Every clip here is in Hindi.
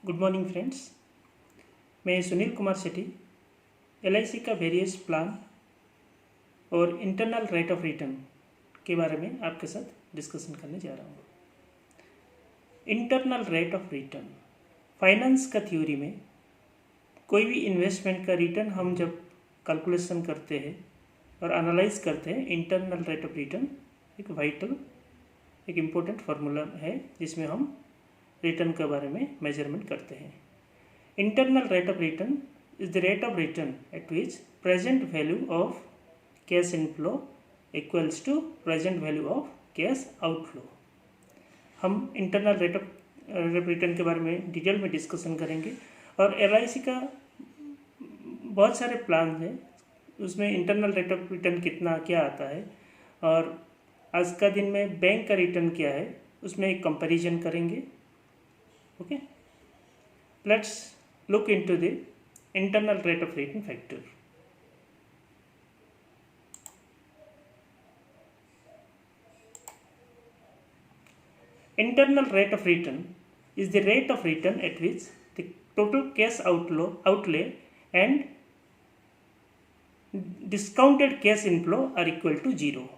Good morning friends. मैं सुनील कुमार सेठी LIC का वेरियस प्लान और इंटरनल रेट ऑफ रिटर्न के बारे में आपके साथ डिस्कशन करने जा रहा हूँ। Internal rate of return finance का थ्योरी में कोई भी इन्वेस्टमेंट का रिटर्न हम जब कैलकुलेशन करते हैं और एनालाइज करते हैं, इंटरनल रेट ऑफ रिटर्न एक इम्पोर्टेंट फार्मूला है जिसमें हम रिटर्न के बारे में मेजरमेंट करते हैं। Internal rate of return is the rate of return at which present value of cash inflow equals to present value of cash outflow. हम इंटरनल रेट ऑफ रिटर्न के बारे में डिटेल में डिस्कशन करेंगे और LIC का बहुत सारे प्लान हैं, उसमें इंटरनल रेट ऑफ रिटर्न कितना क्या आता है और आज का दिन में बैंक का रिटर्न क्या है उसमें एक कंपैरिजन करेंगे। Okay, let's look into the internal rate of return factor. Internal rate of return is the rate of return at which the total cash outlay and discounted cash inflow are equal to 0.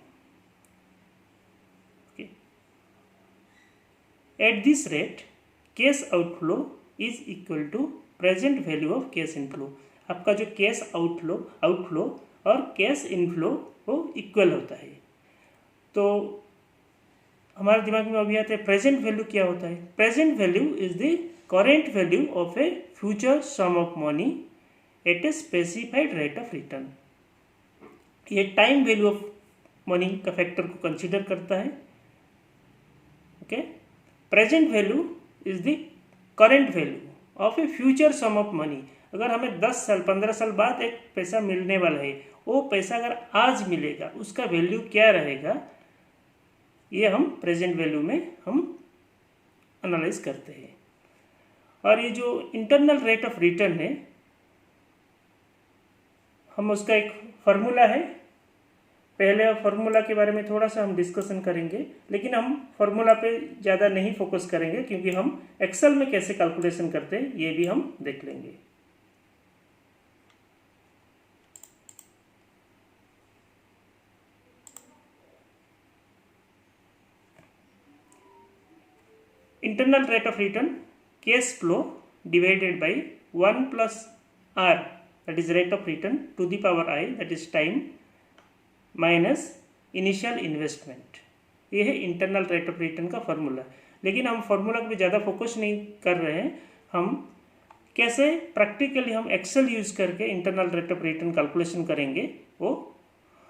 Okay. At this rate cash outflow is equal to present value of cash inflow. आपका जो कैश आउटफ्लो और कैश इनफ्लो वो इक्वल होता है। तो हमारे दिमाग में अभी आता है प्रेजेंट वैल्यू क्या होता है। Present value is the current value of a future sum of money at a specified rate of return. ये टाइम वैल्यू ऑफ मनी का फैक्टर को कंसिडर करता है। Okay, present value is the current value of a future sum of money. अगर हमें 10 साल 15 साल बाद एक पैसा मिलने वाला है, वो पैसा अगर आज मिलेगा उसका वैल्यू क्या रहेगा, ये हम प्रेजेंट वैल्यू में हम एनालाइज करते हैं। और ये जो इंटरनल रेट ऑफ रिटर्न है, हम उसका एक फार्मूला है। पहले फार्मूला के बारे में थोड़ा सा हम डिस्कशन करेंगे, लेकिन हम फार्मूला पे ज़्यादा नहीं फोकस करेंगे क्योंकि हम एक्सेल में कैसे कैलकुलेशन करते हैं ये भी हम देख लेंगे। Internal rate of return cash flow divided by 1 plus R that is rate of return to the power I that is time minus initial investment. ये है इंटरनल रेट ऑफ रिटर्न का फार्मूला। लेकिन हम फार्मूला पे ज़्यादा फोकस नहीं कर रहे हैं, हम कैसे प्रैक्टिकली हम एक्सेल यूज़ करके internal rate of return calculation करेंगे वो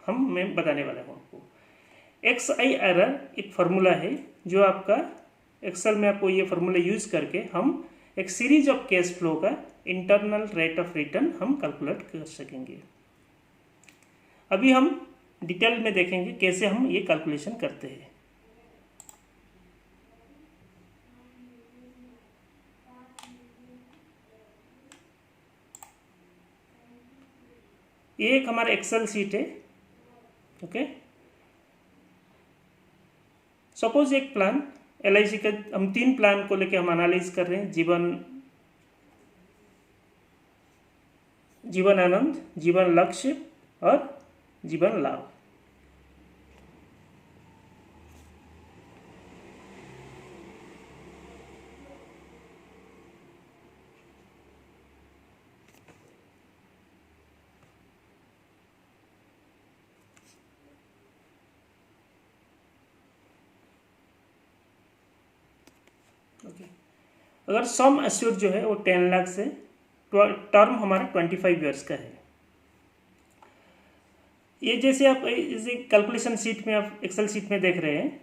मैं बताने वाला हूँ आपको। XIRR एक फार्मूला है जो आपका एक्सेल में आपको ये फार्मूला यूज़ करके हम एक सीरीज ऑफ कैश फ्लो का इंटरनल रेट ऑफ रिटर्न हम कैलकुलेट कर सकेंगे। अभी हम डिटेल में देखेंगे कैसे हम ये कैलकुलेशन करते हैं। ये एक हमारा एक्सेल शीट है। ओके, सपोज एक प्लान LIC का हम 3 प्लान को लेके हम एनालाइज कर रहे हैं। जीवन आनंद, जीवन लक्ष्य और जीवन लाभ। ओके, अगर सम एश्योर जो है वो 10 लाख से, टर्म हमारा 25 ईयर्स का है। ये जैसे आप इस कैलकुलेशन शीट में आप एक्सेल शीट में देख रहे हैं,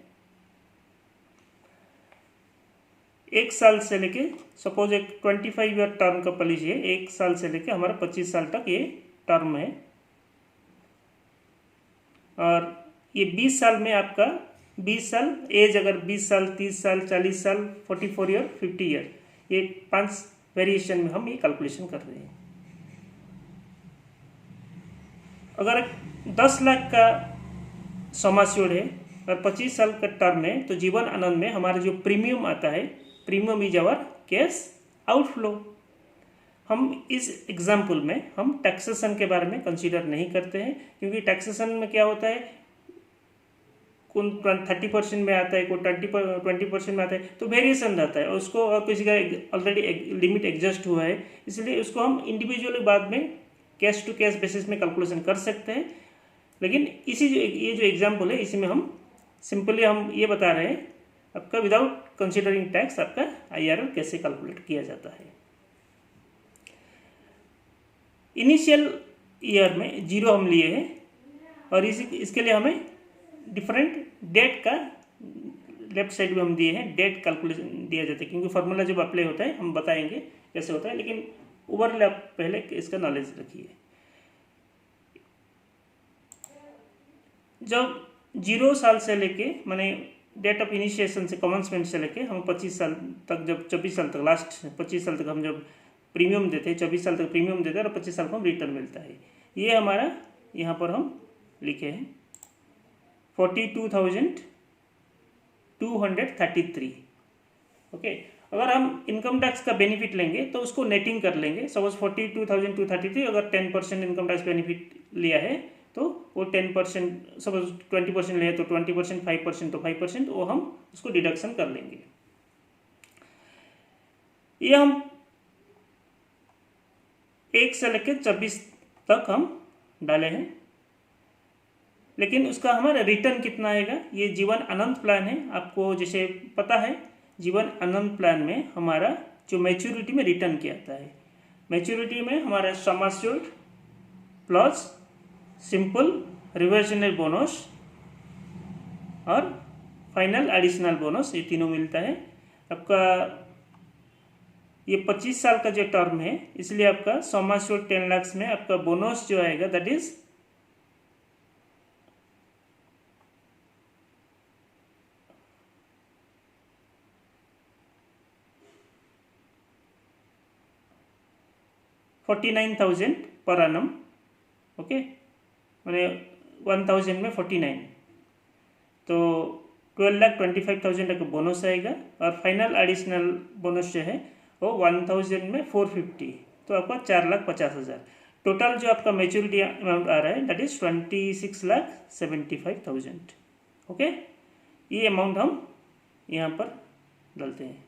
1 साल से लेके सपोज एक 25 ईयर टर्म का पॉलिसी है, 1 साल से लेके हमारा 25 साल तक ये टर्म है। और ये 20 साल में आपका 20 साल एज, अगर 20 साल 30 साल 40 साल 44 ईयर 50 ईयर, ये 5 वेरिएशन में हम ये कैलकुलेशन कर रहे हैं। अगर 10 लाख का सम एश्योर्ड है और 25 साल का टर्म है तो जीवन आनंद में हमारा जो प्रीमियम आता है, premium is our cash outflow. हम इस एग्जाम्पल में हम टैक्सेशन के बारे में कंसीडर नहीं करते हैं, क्योंकि टैक्सेशन में क्या होता है, कौन 30% में आता है, कोई 20% में आता है, तो वेरिएशन रहता है और उसको, और किसी का ऑलरेडी लिमिट एडजस्ट हुआ है, इसलिए उसको हम इंडिविजुअली बाद में कैश टू कैश बेसिस में कैलकुलेशन कर सकते हैं। लेकिन ये जो एग्जाम्पल है, इसी में हम सिंपली हम ये बता रहे हैं आपका विदाउट कंसिडरिंग टैक्स आपका IRR कैसे कैलकुलेट किया जाता है। इनिशियल ईयर में 0 हम लिए हैं और इसके लिए हमें डिफरेंट डेट का लेफ्ट साइड में हम दिए हैं, डेट कैलकुलेशन दिया जाता है, क्योंकि फार्मूला जब अप्लाई होता है हम बताएंगे कैसे होता है, लेकिन ओवरऑल आप पहले इसका नॉलेज रखिए। जब 0 साल से लेके माने डेट ऑफ इनिशिएशन से कमेंसमेंट से लेके हम 25 साल तक, जब 24 साल तक, लास्ट 25 साल तक हम जब प्रीमियम देते हैं, 24 साल तक प्रीमियम देते हैं और 25 साल को हम रिटर्न मिलता है, ये हमारा यहाँ पर हम लिखे हैं 42,233। ओके, अगर हम इनकम टैक्स का बेनिफिट लेंगे तो उसको नेटिंग कर लेंगे। सपोज 42,233, अगर 10% इनकम टैक्स बेनिफिट लिया है तो वो 10%, सपोज 20% लिया तो 20%, 5% तो 5%, वो हम उसको डिडक्शन कर लेंगे। ये हम 1 से लेकर 24 तक हम डाले हैं, लेकिन उसका हमारा रिटर्न कितना आएगा, ये जीवन अनंत प्लान है, आपको जैसे पता है जीवन अनंत प्लान में हमारा जो मैच्योरिटी में रिटर्न किया आता है, मैच्योरिटी में हमारा sum assured plus simple reversionary bonus और फाइनल एडिशनल बोनस, ये तीनों मिलता है। आपका ये 25 साल का जो टर्म है, इसलिए आपका सम एश्योर्ड 10 लाख में आपका बोनस जो आएगा दैट इज 49,000 पर annum। ओके, मैंने 1000 में 49, तो 12,25,000 का बोनस आएगा और फाइनल एडिशनल बोनस जो है वो 1000 में 450, तो आपका 4,50,000। टोटल जो आपका मैच्योरिटी अमाउंट आ रहा है दैट इज 26,75,000। ओके, ये अमाउंट हम यहाँ पर डालते हैं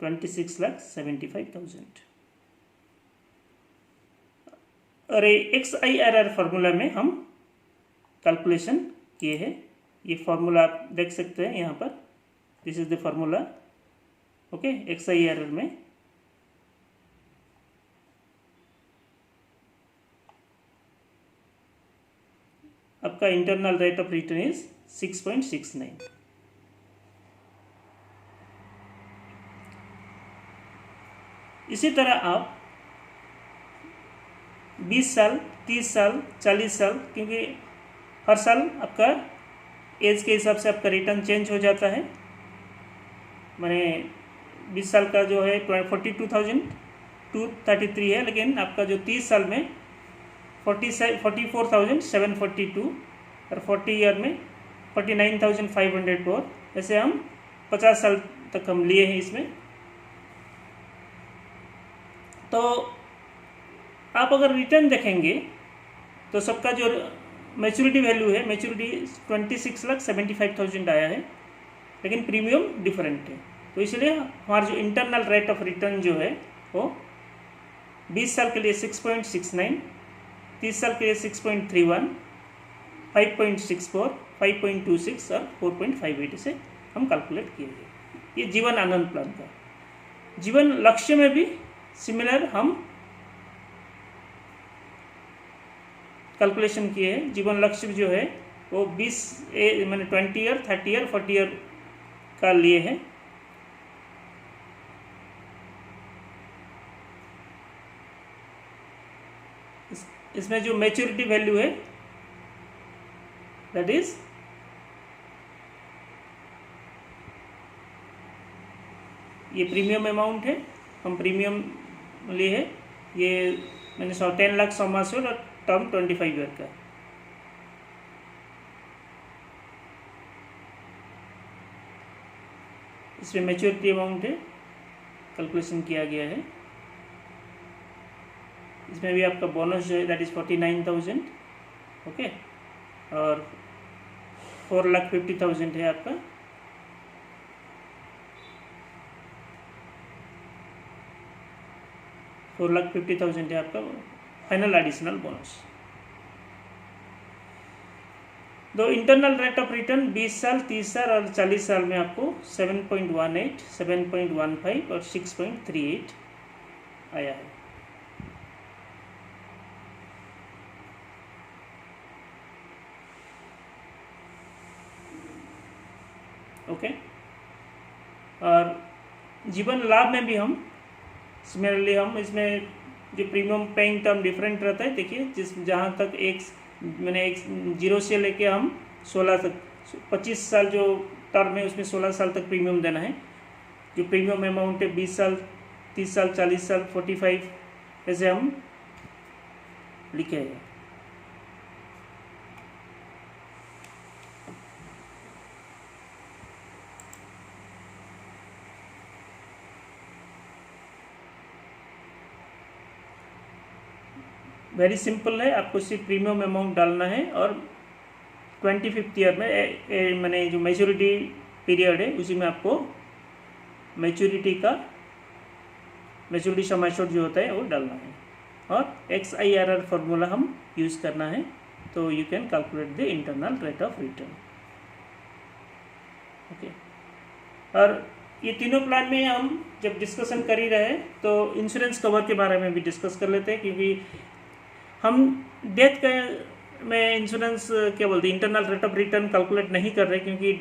26,75,000। और XIRR फार्मूला में हम कैलकुलेशन किए हैं, ये फार्मूला आप देख सकते हैं यहाँ पर, this is the formula. Okay, XIRR में आपका internal rate of return is 6.69। इसी तरह आप 20 साल, 30 साल, 40 साल, क्योंकि हर साल आपका एज के हिसाब से आपका रिटर्न चेंज हो जाता है। मैंने 20 साल का जो है 42,233 है, लेकिन आपका जो 30 साल में 44,742 और 40 ईयर में 49,504, ऐसे हम 50 साल तक हम लिए हैं इसमें। तो आप अगर रिटर्न देखेंगे तो सबका जो मैच्योरिटी वैल्यू है, मैच्योरिटी 26,75,000 आया है, लेकिन प्रीमियम डिफरेंट है, तो इसलिए हमारा जो इंटरनल रेट ऑफ रिटर्न जो है वो 20 साल के लिए 6.69, 30 साल के लिए 6.31, 5.64, 5.26 और 4.58 से हम कैलकुलेट किए हैं। ये जीवन आनंद प्लान का। जीवन लक्ष्य में भी सिमिलर हम कैलकुलेशन किए हैं। जीवन लक्ष्य जो है वो 20 मैंने 20 ईयर, 30 ईयर, 40 ईयर का लिए हैं। इसमें जो मैच्योरिटी वैल्यू है दैट इज ये प्रीमियम अमाउंट है, हम प्रीमियम लिए है, ये मैंने 10 लाख समास और टर्म 25 ईयर का। इसमें मैच्योरिटी अमाउंट है कैलकुलेशन किया गया है। इसमें भी आपका बोनस जो है दैट इज़ 49,000, ओके, और 4,50,000 है आपका। $4,50,000 है आपका फाइनल एडिशनल बोनस। दो इंटरनल रेट ऑफ रिटर्न 20 साल, 30 साल और 40 साल में आपको 7.18, 7.15 और 6.38 आया है। ओके, और जीवन लाभ में भी हम सिमिलरली हम इसमें जो प्रीमियम पेइंग टर्म डिफरेंट रहता है, देखिए जहाँ तक एक 0 से लेके हम 16 तक 25 साल जो टर्म है उसमें 16 साल तक प्रीमियम देना है। जो प्रीमियम अमाउंट है 20 साल, 30 साल, 40 साल, 45 ऐसे हम लिखे हैं। वेरी सिंपल है, आपको सिर्फ प्रीमियम अमाउंट डालना है और 25th ईयर में मैंने जो मैच्योरिटी पीरियड है उसी में आपको मैच्योरिटी सम एश्योर्ड जो होता है वो डालना है और XIRR फार्मूला हम यूज़ करना है, तो you can calculate the internal rate of return. Okay, और ये तीनों प्लान में हम जब डिस्कशन कर ही रहे तो इंश्योरेंस कवर के बारे में भी डिस्कस कर लेते हैं, क्योंकि हम डेथ का में इंश्योरेंस क्या बोलते हैं internal rate of return calculate नहीं कर रहे, क्योंकि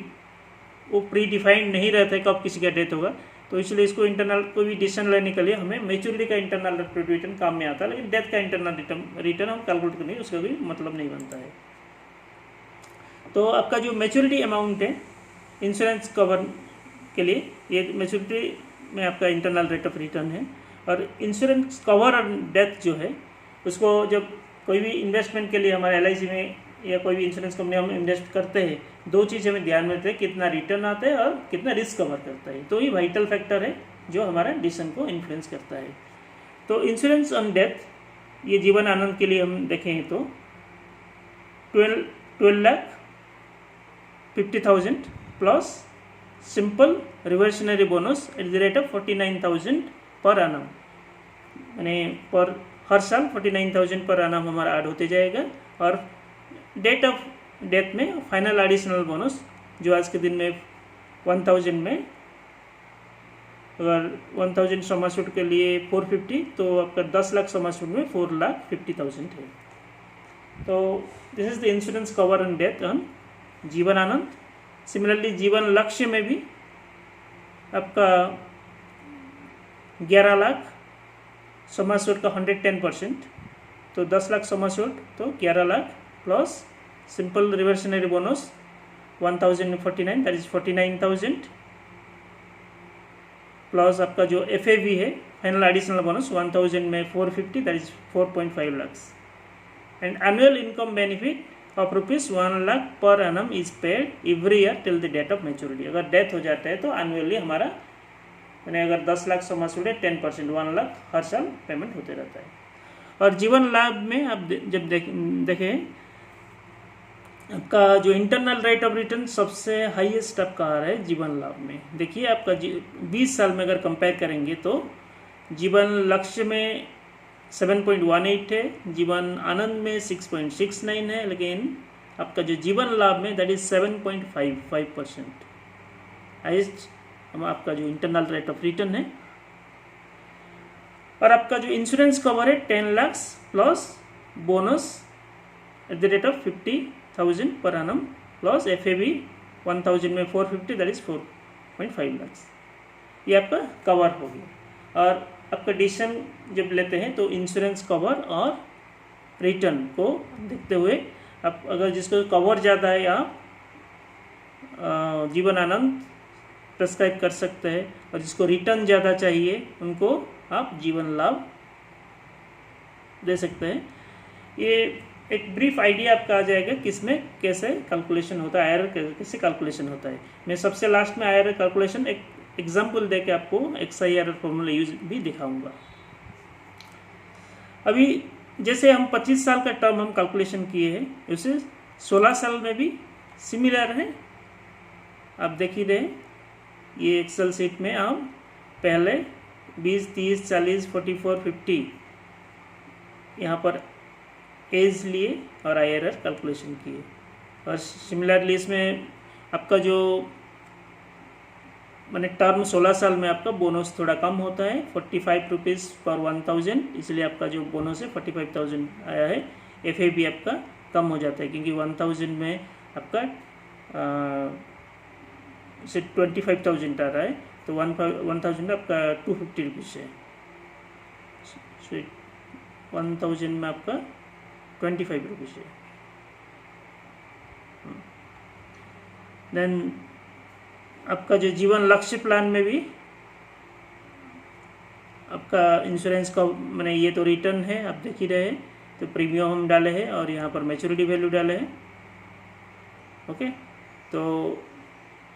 वो प्री डिफाइंड नहीं रहता है कब किसी का डेथ होगा, तो इसलिए इसको इंटरनल कोई भी डिसीजन लेने के लिए हमें मैच्योरिटी का इंटरनल रेट ऑफ रिटर्न काम में आता है, लेकिन डेथ का इंटरनल रिटर्न हम कैलकुलेट करने उसका कोई मतलब नहीं बनता है। तो आपका जो मैच्योरिटी अमाउंट है इंश्योरेंस कवर के लिए, ये मैच्योरिटी में आपका इंटरनल रेट ऑफ रिटर्न है। और इंश्योरेंस कवर और डेथ जो है उसको जब कोई भी इन्वेस्टमेंट के लिए हमारे LIC में या कोई भी इंश्योरेंस कंपनी हम इन्वेस्ट करते हैं, दो चीज़ हमें ध्यान में रखते हैं, कितना रिटर्न आता है और कितना रिस्क कवर करता है, तो ये वाइटल फैक्टर है जो हमारा डिसीजन को इन्फ्लुएंस करता है। तो इंश्योरेंस ऑन डेथ ये जीवन आनंद के लिए हम देखें तो 12,50,000 plus simple reversionary bonus at the rate of 49,000 per annum, यानी पर हर साल 49,000 पर एनम हमारा ऐड होते जाएगा। और डेट ऑफ डेथ में फाइनल एडिशनल बोनस जो आज के दिन में 1,000 में, अगर 1,000 सम एश्योर्ड के लिए 450, तो आपका 10 लाख सम एश्योर्ड में 4,50,000 है। तो this is the insurance cover on death on Jeevan Anand. Similarly जीवन लक्ष्य में भी आपका 11 लाख सम एश्योर्ड का 110%, तो 10 लाख सम एश्योर्ड तो 11 lakh plus simple reversionary bonus 1,049 that is 49,000 plus आपका जो FAB है फाइनल एडिशनल बोनस 1,000 में 450 दैट इज 4.5 lakh and annual income benefit of ₹1 lakh per annum is paid every year till the date of maturity. अगर डेथ हो जाता है तो एनुअली हमारा मैंने अगर 10 लाख सम एश्योर्ड है 10% 1 लाख हर साल पेमेंट होते रहता है। और जीवन लाभ में आप जब देखें आपका जो इंटरनल रेट ऑफ रिटर्न सबसे हाईएस्ट आपका आ रहा है जीवन लाभ में। देखिए आपका 20 साल में अगर कंपेयर करेंगे तो जीवन लक्ष्य में 7.18 है, जीवन आनंद में 6.69 है, लेकिन आपका जो जीवन लाभ में दैट इज 7.55% हाईएस्ट आपका जो इंटरनल रेट ऑफ रिटर्न है। और आपका जो इंश्योरेंस कवर है 10 lakh plus bonus at the rate of 50,000 per annum plus FAB 1,000 में 450 दैट इज 4.5 लाख, ये आपका कवर हो गया। और आपका डिसीजन जब लेते हैं तो इंश्योरेंस कवर और रिटर्न को देखते हुए आप अगर जिसको कवर ज़्यादा है आप जीवन आनंद प्रेस्क्राइब कर सकते हैं, और जिसको रिटर्न ज़्यादा चाहिए उनको आप जीवन लाभ दे सकते हैं। ये एक ब्रीफ आइडिया आपका आ जाएगा किसमें कैसे कैलकुलेशन होता है, IRR कैसे कैलकुलेशन होता है। मैं सबसे लास्ट में IRR कैलकुलेशन एक एग्जाम्पल दे के आपको XIRR फॉर्मूला यूज भी दिखाऊंगा। अभी जैसे हम 25 साल का टर्म हम कैलकुलेशन किए हैं, उसे 16 साल में भी सिमिलर है। आप देख ही रहे, ये एक्सेल सीट में हम पहले 20, 30, 40, 44, 50 यहाँ पर एज लिए और IRR कैलकुलेशन किए। और सिमिलरली इसमें आपका जो मैंने टर्म 16 साल में आपका बोनस थोड़ा कम होता है, 45 रुपीज़ पर 1000, इसलिए आपका जो बोनस है 45,000 आया है। FAB आपका कम हो जाता है क्योंकि 1000 में आपका से 25,000 आ रहा है, तो 1000 आपका 250 रुपीज़ है, 1000 में आपका 25 रुपीज़ है। देन आपका जो जीवन लक्ष्य प्लान में भी आपका इंश्योरेंस का मैंने ये तो रिटर्न है, आप देख ही रहे हैं, तो प्रीमियम हम डाले हैं और यहाँ पर मैच्योरिटी वैल्यू डाले हैं। ओके, तो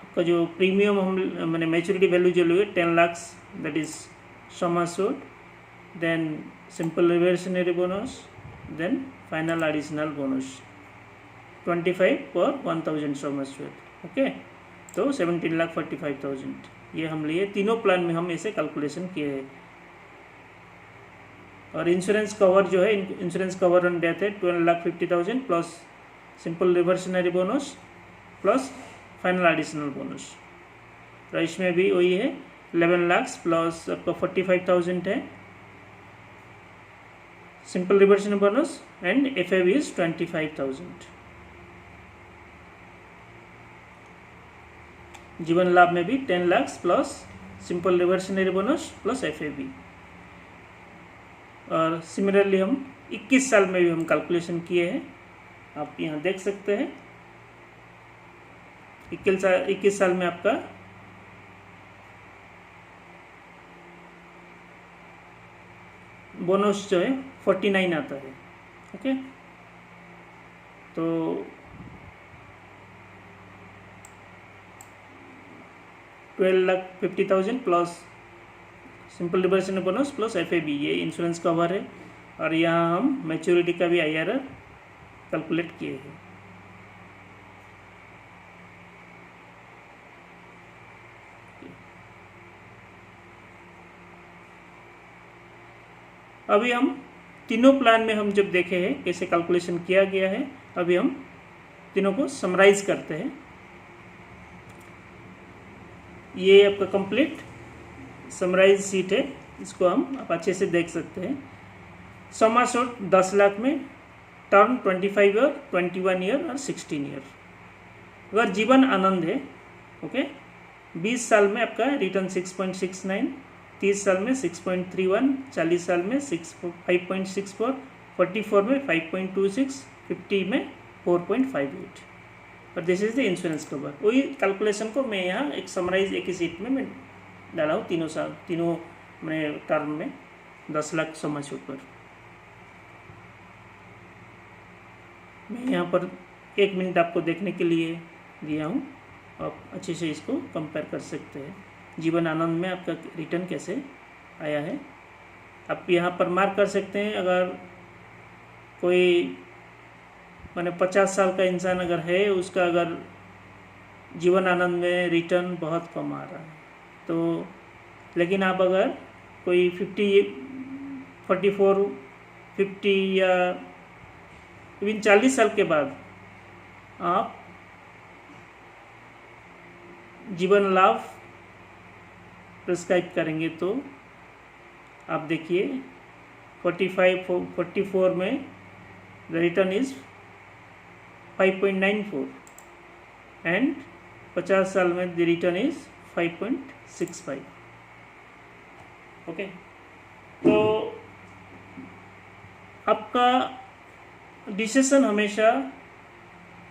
आपका जो प्रीमियम हम मैंने मैच्योरिटी वैल्यू जो लिए 10 lakh, that is sum assured, then simple reversionary bonus, then final additional bonus 25 per 1000 sum assured. Okay, तो 17,45,000 ये हम लिए। तीनों प्लान में हम ऐसे कैलकुलेशन किए हैं। और इंश्योरेंस कवर जो है, इंश्योरेंस कवर ऑन डेथ है 12,50,000 plus simple reversionary bonus plus final additional bonus. तो इसमें भी वही है 11 लाख प्लस आपका 45,000 है simple reversionary bonus and FAB is 25,000। जीवन लाभ में भी 10 lakh plus simple reversionary bonus plus FAB। और सिमिलरली हम 21 साल में भी हम कैलकुलेशन किए हैं, आप यहाँ देख सकते हैं। 21 साल में आपका बोनस जो है 49 आता है। ओके, तो 12,50,000 plus simple reversionary bonus plus FAB, ये इंश्योरेंस कवर है। और यहाँ हम मैच्योरिटी का भी IRR कैलकुलेट किए हैं। अभी हम तीनों प्लान में हम जब देखे हैं कैसे कैलकुलेशन किया गया है, अभी हम तीनों को समराइज करते हैं। ये आपका कंप्लीट समराइज सीट है, इसको हम आप अच्छे से देख सकते हैं। सम एश्योर्ड 10 लाख में, टर्म 25 ईयर, 21 ईयर और 16 ईयर। अगर जीवन आनंद है, ओके, 20 साल में आपका रिटर्न 6.69, 30 साल में 6.31, 40 साल में 5.64, 44 में 5.26, 50 में 4.58। और this is the insurance cover. वही कैलकुलेशन को मैं यहाँ एक समराइज एक ही सीट में मैं डाला हूँ, तीनों मैंने टर्म में 10 लाख सम एश्योर्ड पर। मैं यहाँ पर 1 मिनट आपको देखने के लिए दिया हूँ, आप अच्छे से इसको कंपेयर कर सकते हैं। जीवन आनंद में आपका रिटर्न कैसे आया है आप यहाँ पर मार्क कर सकते हैं। अगर कोई माने 50 साल का इंसान अगर है, उसका अगर जीवन आनंद में रिटर्न बहुत कम आ रहा है, तो लेकिन आप अगर कोई 44, 50 या इवन 40 साल के बाद आप जीवन लाभ प्रिस्क्राइब करेंगे, तो आप देखिए 44 में द रिटर्न इज 5.94 एंड 50 साल में द रिटर्न इज 5.65। ओके, तो आपका डिसीजन हमेशा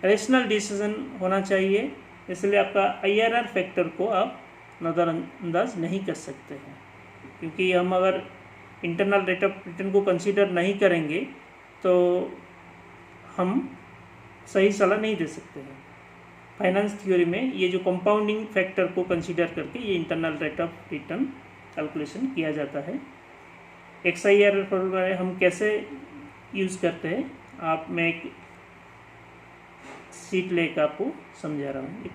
रेशनल डिसीजन होना चाहिए, इसलिए आपका IRR फैक्टर को आप नज़रअंदाज नहीं कर सकते हैं, क्योंकि हम अगर इंटरनल रेट ऑफ रिटर्न को कंसीडर नहीं करेंगे तो हम सही सलाह नहीं दे सकते हैं। फाइनेंस थ्योरी में ये जो कंपाउंडिंग फैक्टर को कंसीडर करके ये internal rate of return calculation किया जाता है। XIRR फॉर्मूला हम कैसे यूज़ करते हैं, आप मैं एक सीट लेकर आपको समझा रहा हूँ।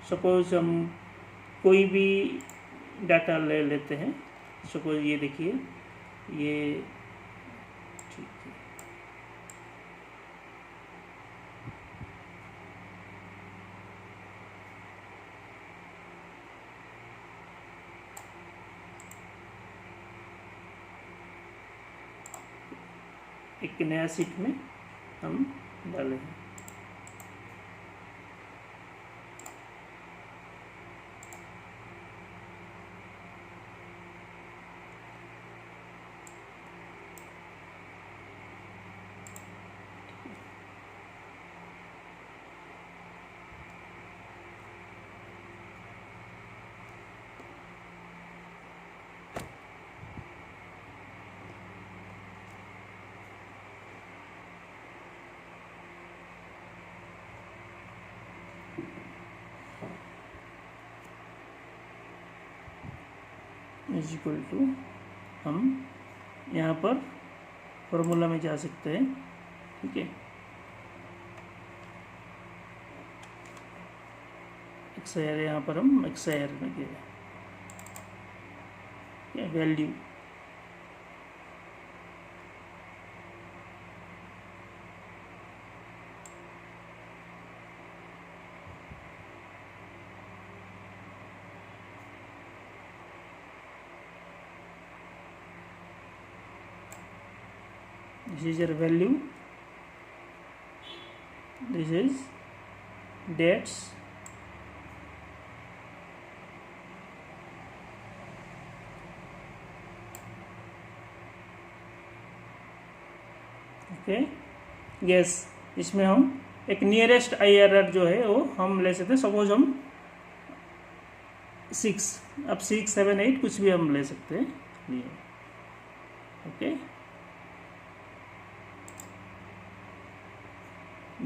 सपोज हम कोई भी डाटा ले लेते हैं, सपोज ये देखिए, ये ठीक है, एक नया सीट में हम डाले हैं। इज इक्वल टू, हम यहाँ पर फॉर्मूला में जा सकते हैं, ठीक है। XIR यहाँ पर हम XIR में गए value, this is your value, this is dates, okay. Yes, इसमें हम एक नियरेस्ट IRR जो है वो हम ले सकते हैं। सपोज हम 6, अब 6, 7, 8 कुछ भी हम ले सकते हैं, ओके।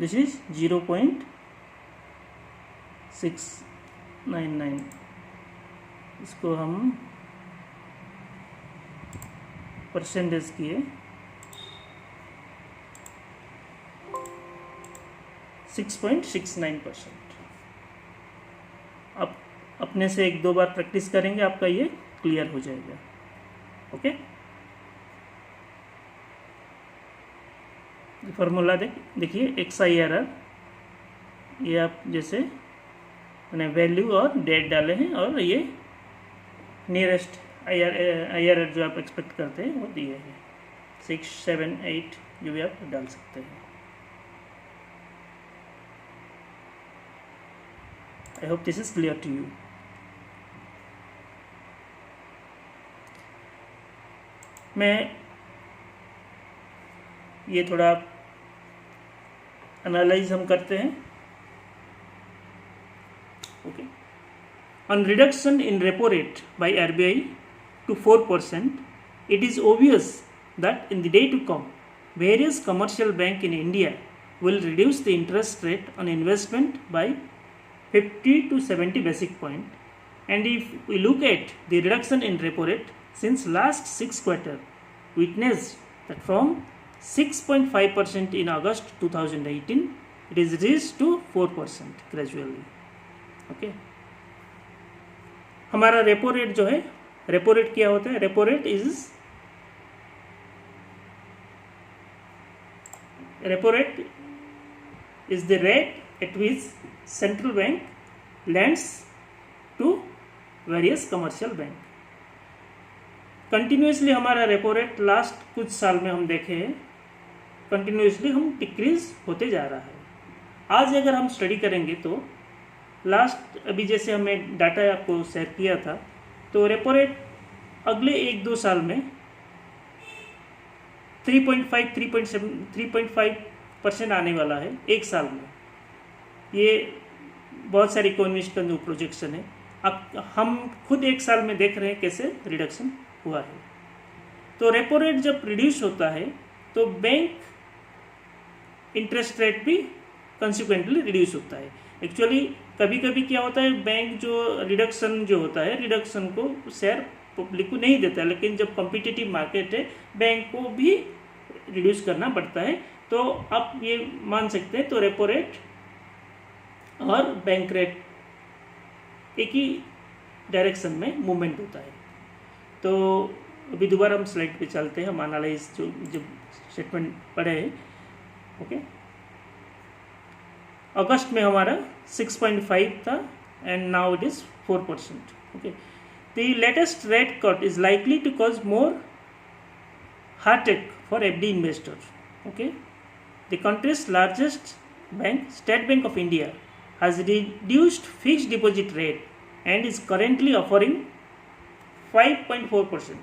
दिस इज 0.699, इसको हम परसेंटेज किए 6.69%। अब अपने से 1-2 बार प्रैक्टिस करेंगे, आपका ये क्लियर हो जाएगा, ओके। फॉर्मूला देखिए, XIRR, ये आप जैसे मैंने वैल्यू और डेट डाले हैं, और ये नियरेस्ट IRR जो आप एक्सपेक्ट करते हैं वो दिए हैं, 6, 7, 8 जो भी आप डाल सकते हैं। I hope this is clear to you. मैं ये थोड़ा एनालाइज हम करते हैं, okay. On reduction in repo rate by RBI to 4%, it is obvious that in the day to come, various commercial banks in India will reduce the interest rate on investment by 50 to 70 basis point. And if we look at the reduction in repo rate since last 6 quarters, witnessed that from 6.5% in August 2018, it is reached to 4% gradually, okay. हमारा रेपो रेट जो है, रेपो रेट क्या होता है? Repo rate is the rate at which central bank lends to various commercial bank. Continuously हमारा रेपो रेट लास्ट कुछ साल में हम देखे हैं, कंटिन्यूसली हम डिक्रीज होते जा रहा है। आज अगर हम स्टडी करेंगे तो लास्ट अभी जैसे हमें डाटा आपको शेयर किया था, तो रेपो रेट अगले 1-2 साल में 3.5% आने वाला है एक साल में। ये बहुत सारे इकोनॉमिस्ट का जो प्रोजेक्शन है, अब हम खुद एक साल में देख रहे हैं कैसे रिडक्शन हुआ है। तो रेपो रेट जब रिड्यूस होता है तो बैंक इंटरेस्ट रेट भी कंसिक्वेंटली रिड्यूस होता है। एक्चुअली कभी कभी क्या होता है, बैंक जो रिडक्शन जो होता है, रिडक्शन को शेयर पब्लिक को नहीं देता है, लेकिन जब कॉम्पिटिटिव मार्केट है बैंक को भी रिड्यूस करना पड़ता है। तो आप ये मान सकते हैं, तो रेपो रेट और बैंक रेट एक ही डायरेक्शन में मूवमेंट होता है। तो अभी दोबारा हम स्लाइड पे चलते हैं, हम एनालाइज जो स्टेटमेंट पढ़े हैं। ओके, अगस्त में हमारा 6.5 था and now it is 4%। Okay, the latest rate cut is likely to cause more heartache for FD investors. Okay, the country's largest bank, State Bank of India, has reduced fixed deposit rate and is currently offering 5.4%.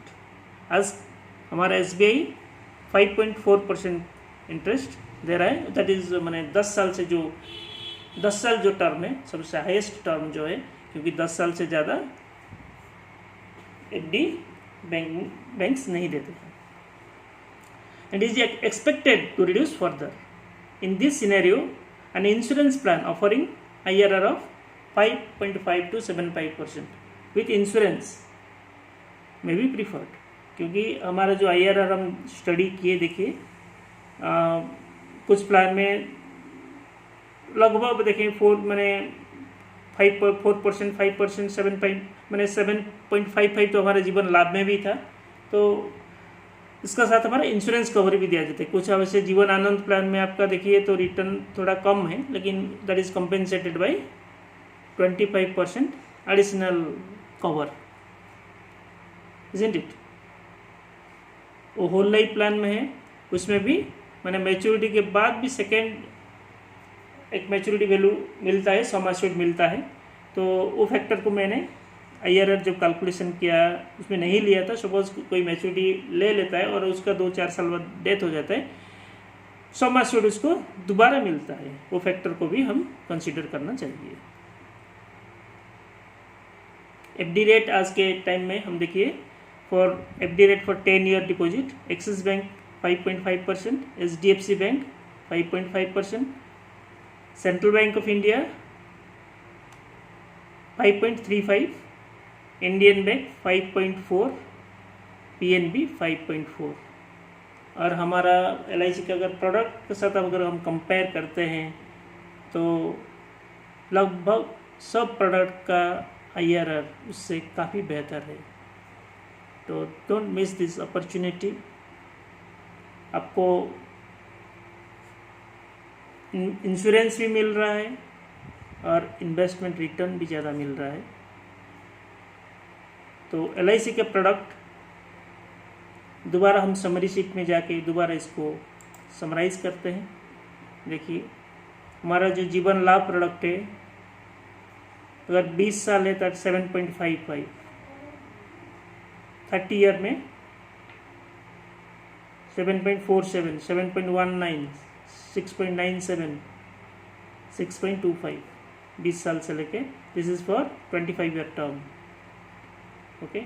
as हमारा SBI 5.4% इंटरेस्ट दे रहा है। दैट इज मैंने 10 साल से जो 10 साल जो टर्म है, सबसे हाईएस्ट टर्म जो है, क्योंकि 10 साल से ज़्यादा FD बैंक्स नहीं देते हैं। and is expected to reduce further. In this scenario, an insurance plan offering IRR of 5.5 to 7.5% with insurance may be preferred. क्योंकि हमारा जो IRR हम स्टडी किए, देखिए कुछ प्लान में लगभग देखें 4% 5% 7.55 तो हमारे जीवन लाभ में भी था। तो इसका साथ हमारा इंश्योरेंस कवर भी दिया जाता है। कुछ अवश्य जीवन आनंद प्लान में आपका देखिए तो रिटर्न थोड़ा कम है, लेकिन that is compensated by 25% additional cover, isn't it. वो होल लाइफ प्लान में है, उसमें भी मैंने मैच्योरिटी के बाद भी सेकेंड एक मैच्योरिटी वैल्यू मिलता है, सम एश्योर्ड मिलता है। तो वो फैक्टर को मैंने IRR जब कैलकुलेशन किया उसमें नहीं लिया था। सपोज कोई मैच्योरिटी ले लेता है और उसका 2-4 साल बाद डेथ हो जाता है, सम एश्योर्ड उसको दोबारा मिलता है, वो फैक्टर को भी हम कंसीडर करना चाहिए। FD रेट आज के टाइम में हम देखिए, for FD rate for 10 year deposit, axis bank 5.5%, HDFC bank 5.5%, central bank of India 5.35, Indian bank 5.4, PNB 5.4। और हमारा LIC का अगर प्रोडक्ट के साथ अगर हम कंपेयर करते हैं तो लगभग सब प्रोडक्ट का IRR उससे काफ़ी बेहतर है। तो डोंट मिस दिस अपॉर्चुनिटी। आपको इंश्योरेंस भी मिल रहा है और इन्वेस्टमेंट रिटर्न भी ज़्यादा मिल रहा है। तो LIC के प्रोडक्ट दोबारा हम समरी शीट में जाके दोबारा इसको समराइज़ करते हैं। देखिए हमारा जो जीवन लाभ प्रोडक्ट है, अगर 20 साल है तो 7.55, 30 ईयर में 7.47, 7.19, 6.97, 6.25, 20 साल से लेके, this is for 25 year term. Okay,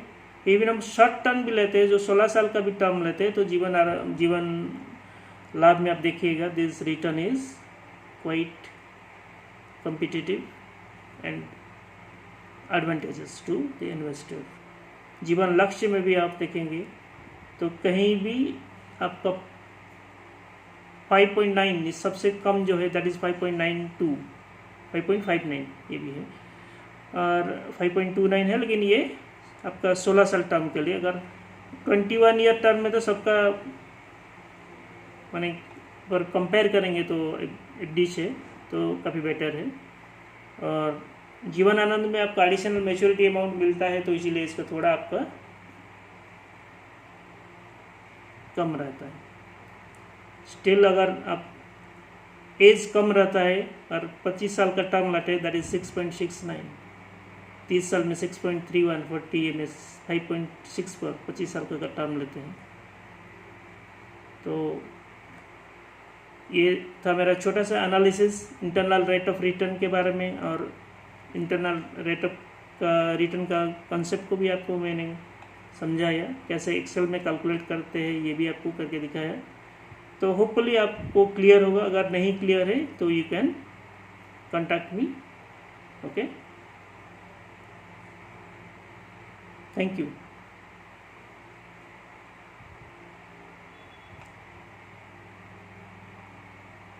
even हम शॉर्ट टर्म भी लेते हैं, जो 16 साल का भी टर्म लेते हैं, तो जीवन लाभ में आप देखिएगा this return is quite competitive and advantages to the investor. Jeevan Lakshya में भी आप देखेंगे तो कहीं भी आपका 5.9 सबसे कम जो है, दैट इज़ 5.92, 5.59 ये भी है, और 5.29 है, लेकिन ये आपका 16 साल टर्म के लिए। अगर 21 ईयर टर्म में तो सबका माने अगर कंपेयर करेंगे तो FD से तो काफ़ी बेटर है। और जीवन आनंद में आपका एडिशनल मैच्योरिटी अमाउंट मिलता है, तो इसीलिए इसका थोड़ा आपका कम रहता है। स्टिल अगर आप एज कम रहता है और 25 साल का टर्म लेते हैं, दैट इज 6.69, 30 साल में 6.31, 40 में 5.6 पर 25 साल का टर्म लेते हैं। तो ये था मेरा छोटा सा analysis internal rate of return के बारे में, और इंटरनल रेट ऑफ का रिटर्न का कंसेप्ट को भी आपको मैंने समझाया, कैसे एक्सेल में कैलकुलेट करते हैं ये भी आपको करके दिखाया। तो होपफुली आपको क्लियर होगा। अगर नहीं क्लियर है तो you can contact me. Okay, thank you.